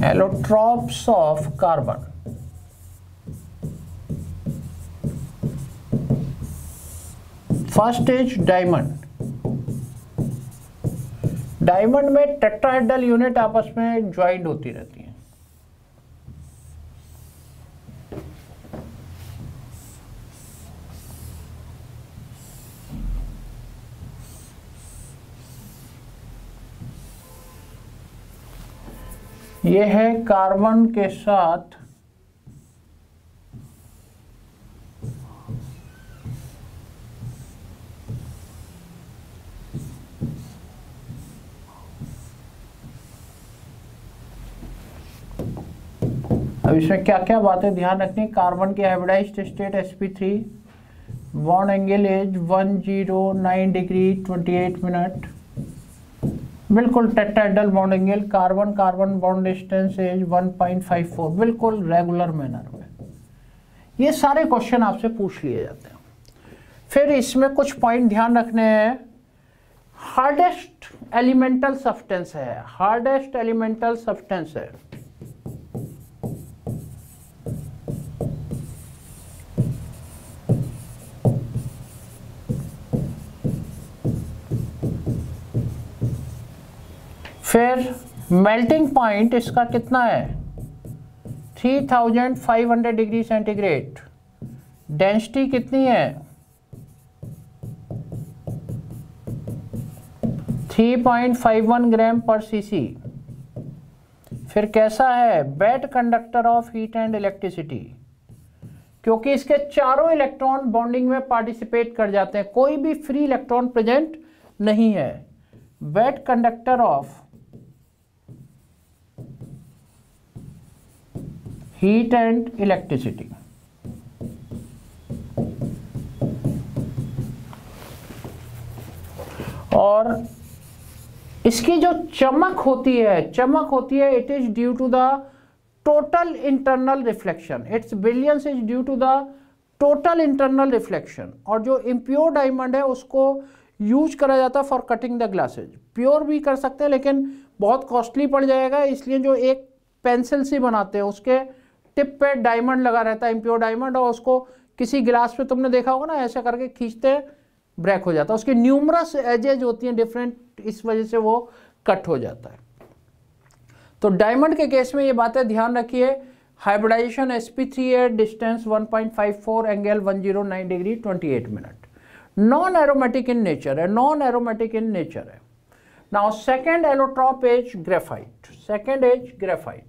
Allotropes of carbon. First is diamond. Diamond में tetrahedral unit आपस में ज्वाइंट होती रहती हैं. ये है कार्बन के साथ अब इसमें क्या क्या बातें ध्यान रखनी. कार्बन की hybridized state sp3, bond angle is 109 degree 28 minute. बिल्कुल tetrahedral bond angle. Carbon carbon bond distance is 1.54, बिल्कुल रेगुलर मैनर में. ये सारे क्वेश्चन आपसे पूछ लिए जाते हैं. फिर इसमें कुछ पॉइंट ध्यान रखने हैं. हार्डेस्ट एलिमेंटल सब्सटेंस है, हार्डेस्ट एलिमेंटल सब्सटेंस है. फिर मेल्टिंग पॉइंट इसका कितना है, 3500 डिग्री सेंटीग्रेड. डेंसिटी कितनी है, 3.51 ग्राम पर सीसी. फिर कैसा है, bad conductor of heat and electricity, क्योंकि इसके चारों इलेक्ट्रॉन बॉन्डिंग में पार्टिसिपेट कर जाते हैं, कोई भी फ्री इलेक्ट्रॉन प्रेजेंट नहीं है. Bad conductor of heat and electricity. और इसकी जो चमक होती है it is due to the total internal reflection. Its brilliance is due to the total internal reflection. और जो इम्प्योर डायमंड है उसको यूज करा जाता है for cutting the glasses. Pure भी कर सकते हैं लेकिन बहुत कॉस्टली पड़ जाएगा, इसलिए जो एक पेंसिल सी बनाते हैं उसके टिप पे डायमंड लगा रहता है, इम्प्योर डायमंड, और उसको किसी गिलास पे तुमने देखा होगा ना, ऐसे करके खींचते ब्रेक हो जाता है. उसकी न्यूमरस एजेज होती हैं डिफरेंट, इस वजह से वो कट हो जाता है. तो डायमंड के केस में ये बातें ध्यान रखिए. हाइब्रिडाइजेशन sp3 है, distance 1.54, angle 109 degree 28 minute. Non aromatic in nature है, नॉन एरोमेटिक इन नेचर है. Now second allotrope is graphite. Second is graphite.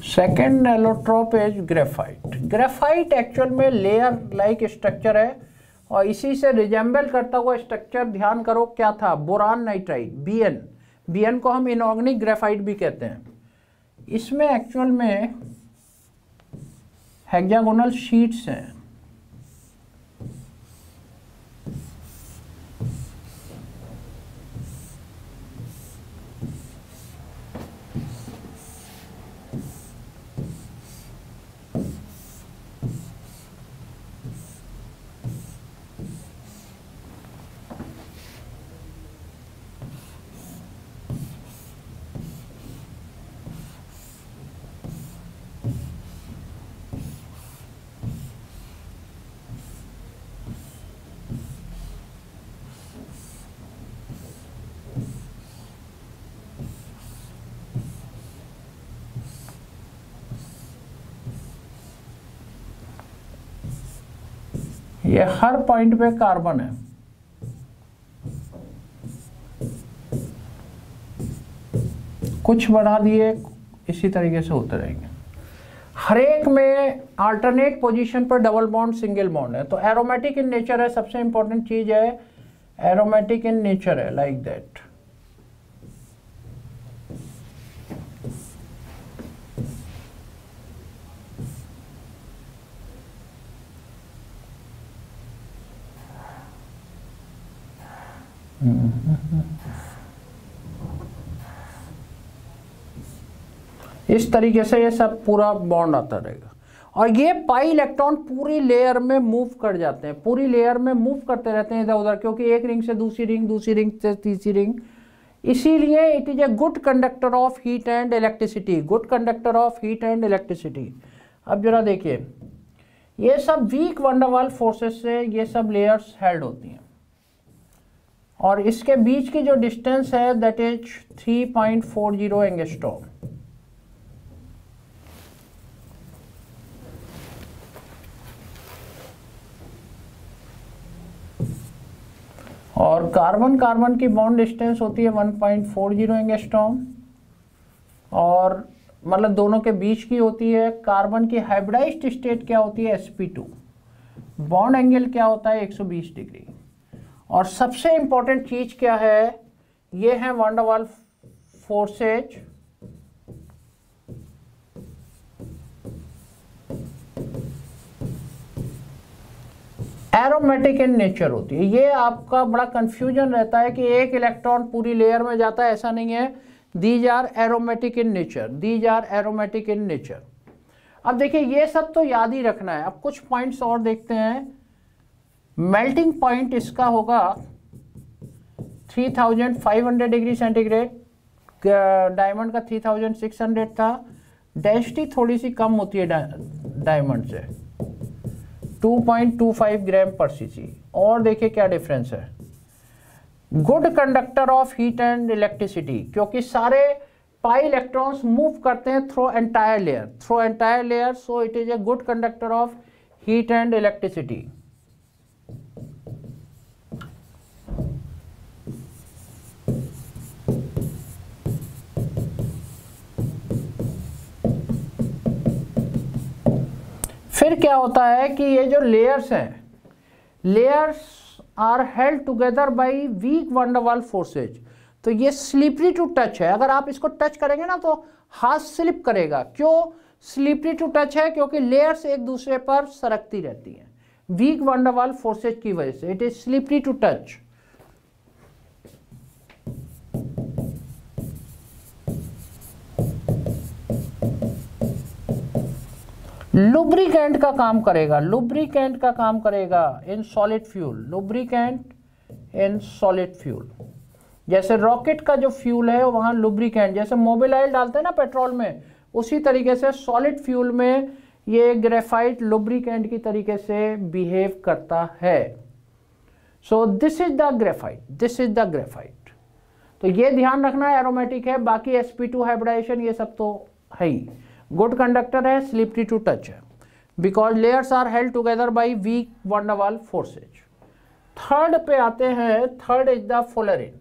Second allotrope is graphite. Graphite actual में लेयर लाइक स्ट्रक्चर है और इसी से resemble करता हुआ स्ट्रक्चर ध्यान करो क्या था, बोरान नाइट्राइड, बीएन. बीएन को हम इनऑर्गेनिक ग्रेफाइट भी कहते हैं. इसमें एक्चुअल में हेक्सागोनल शीट्स हैं. ये हर पॉइंट पे कार्बन है. कुछ बढ़ा दिए, इसी तरीके से होते रहेंगे. हर एक में अल्टरनेट पोजीशन पर डबल बॉन्ड सिंगल बॉन्ड है. तो एरोमेटिक इन नेचर है, सबसे इंपॉर्टेंट चीज है एरोमेटिक इन नेचर है, लाइक दैट. इस तरीके से ये सब पूरा बॉन्ड आता रहेगा। और ये पाई इलेक्ट्रॉन पूरी लेयर में मूव कर जाते हैं, पूरी लेयर में मूव करते रहते हैं इधर उधर, क्योंकि एक रिंग से दूसरी रिंग, दूसरी रिंग से तीसरी रिंग। इसीलिए it is a good conductor of heat and electricity, good conductor of heat and electricity. अब जरा देखिए, ये सब वीक वंडरवाल फोर्सेस से ये सब लेयर्स हेल्ड होती हैं, और इसके बीच की जो डिस्टेंस है दैट इज 3.40 एंगस्ट्रॉम। और कार्बन कार्बन की बॉन्ड डिस्टेंस होती है 1.40 एंगस्ट्रॉम, और मतलब दोनों के बीच की होती है। कार्बन की हाइब्रिडाइज्ड स्टेट क्या होती है, sp2। बॉन्ड एंगल क्या होता है, 120 डिग्री। और सबसे इंपॉर्टेंट चीज क्या है, ये है van der Waals forces, aromatic in nature होती है। ये आपका बड़ा कंफ्यूजन रहता है कि एक इलेक्ट्रॉन पूरी लेयर में जाता है, ऐसा नहीं है। These are aromatic in nature, these are aromatic in nature. अब देखिए, ये सब तो याद ही रखना है। अब कुछ पॉइंट्स और देखते हैं। मेल्टिंग पॉइंट इसका होगा 3500 डिग्री सेंटीग्रेड, डायमंड का 3600 था। डेंसिटी थोड़ी सी कम होती है डायमंड से, 2.25 ग्राम पर सीसी। और देखिए क्या डिफरेंस है। Good conductor of heat and electricity, क्योंकि सारे पाई इलेक्ट्रॉन्स मूव करते हैं through entire layer, so it is a good conductor of heat and electricity. फिर क्या होता है कि ये जो लेयर्स हैं, layers are held together by weak van der Waals forces. तो ये स्लिपरी टू टच है। अगर आप इसको टच करेंगे ना तो हाथ स्लिप करेगा। क्यों स्लिपरी टू टच है? क्योंकि लेयर्स एक दूसरे पर सरकती रहती हैं weak van der Waals forces की वजह से। It is slippery to touch. Lubricant का काम करेगा, लुब्रिकेंट का काम करेगा in solid fuel, lubricant in solid fuel. जैसे रॉकेट का जो फ्यूल है वहां लुब्रिकेंट, जैसे मोबिल ऑयल डालते हैं ना पेट्रोल में, उसी तरीके से सॉलिड फ्यूल में ये ग्रेफाइट लुब्रिकेंट की तरीके से बिहेव करता है। So this is the graphite, this is the graphite. तो ये ध्यान रखना, एरोमेटिक है। बाकी sp2 हाइब्रिडाइजेशन ये सब तो है ही। गुड कंडक्टर है, स्लिपरी टू टच है, because layers are held together by weak van der Waals forces. Third पे आते हैं। Third is the fullerene.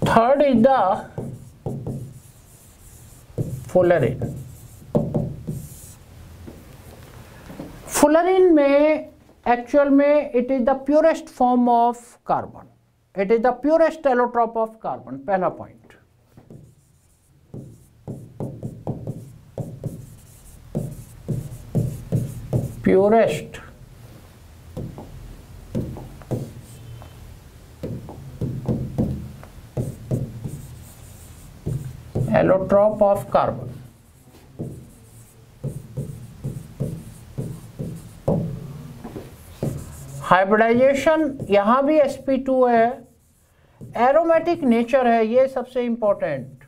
Third is the fullerene. Fullerene में एक्चुअल में it is the purest form of carbon, it is the purest allotrope of carbon. पहला point. Purest allotrope of carbon. Hybridization यहां भी sp2 है। Aromatic nature है, ये सबसे important.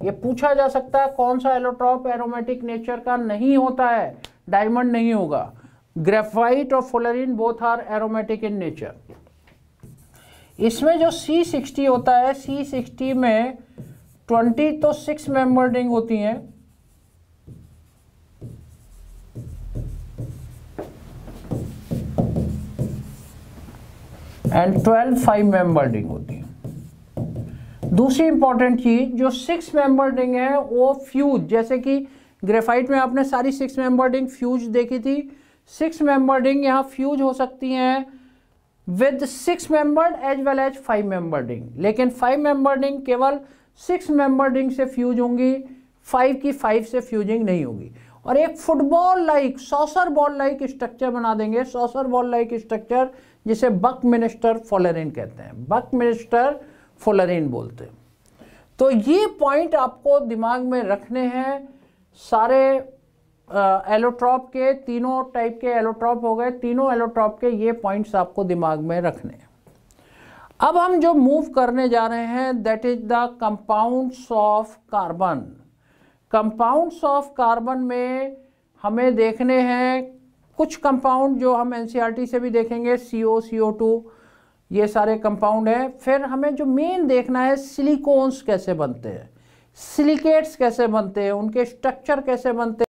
ये पूछा जा सकता है कौन सा एलोट्रॉप एरोमेटिक नेचर का नहीं होता है। डायमंड नहीं होगा। ग्रेफाइट और fullerene both are aromatic in nature. इसमें जो C60 होता है, C60 में 20 तो 6 मेंबर रिंग होती हैं, एंड 12 5 मेंबर रिंग होती हैं। दूसरी इंपॉर्टेंट चीज, जो 6 मेंबर रिंग है वो फ्यूज, जैसे कि ग्रेफाइट में आपने सारी 6 मेंबर रिंग फ्यूज देखी थी। 6 मेंबर्ड रिंग यहाँ फ्यूज हो सकती हैं with 6 membered as well as 5 membered ring, लेकिन 5 मेंबर्ड रिंग केवल 6 मेंबर्ड रिंग से फ्यूज होंगी, 5 की 5 से फ्यूजिंग नहीं होगी। और एक football like saucer ball like structure बना देंगे, सॉसर बॉल लाइक स्ट्रक्चर जिसे बकमिंस्टर फुलरिन कहते हैं, बकमिंस्टर फुलरिन बोलते हैं। तो ये पॉइंट आपको दिमाग में रखने हैं। सारे एलोट्रॉप के, तीनों टाइप के एलोट्रॉप हो गए, तीनों एलोट्रॉप के ये पॉइंट्स आपको दिमाग में रखने हैं। अब हम जो मूव करने जा रहे हैं that is the compounds of carbon. Compounds of carbon में हमें देखने हैं कुछ कंपाउंड जो हम एनसीईआरटी से भी देखेंगे, CO, CO2, ये सारे कंपाउंड हैं। फिर हमें जो मेन देखना है सिलिकॉन्स कैसे बनते हैं, सिलिकेट्स कैसे बनते हैं, उनके स्ट्रक्चर कैसे बनते हैं,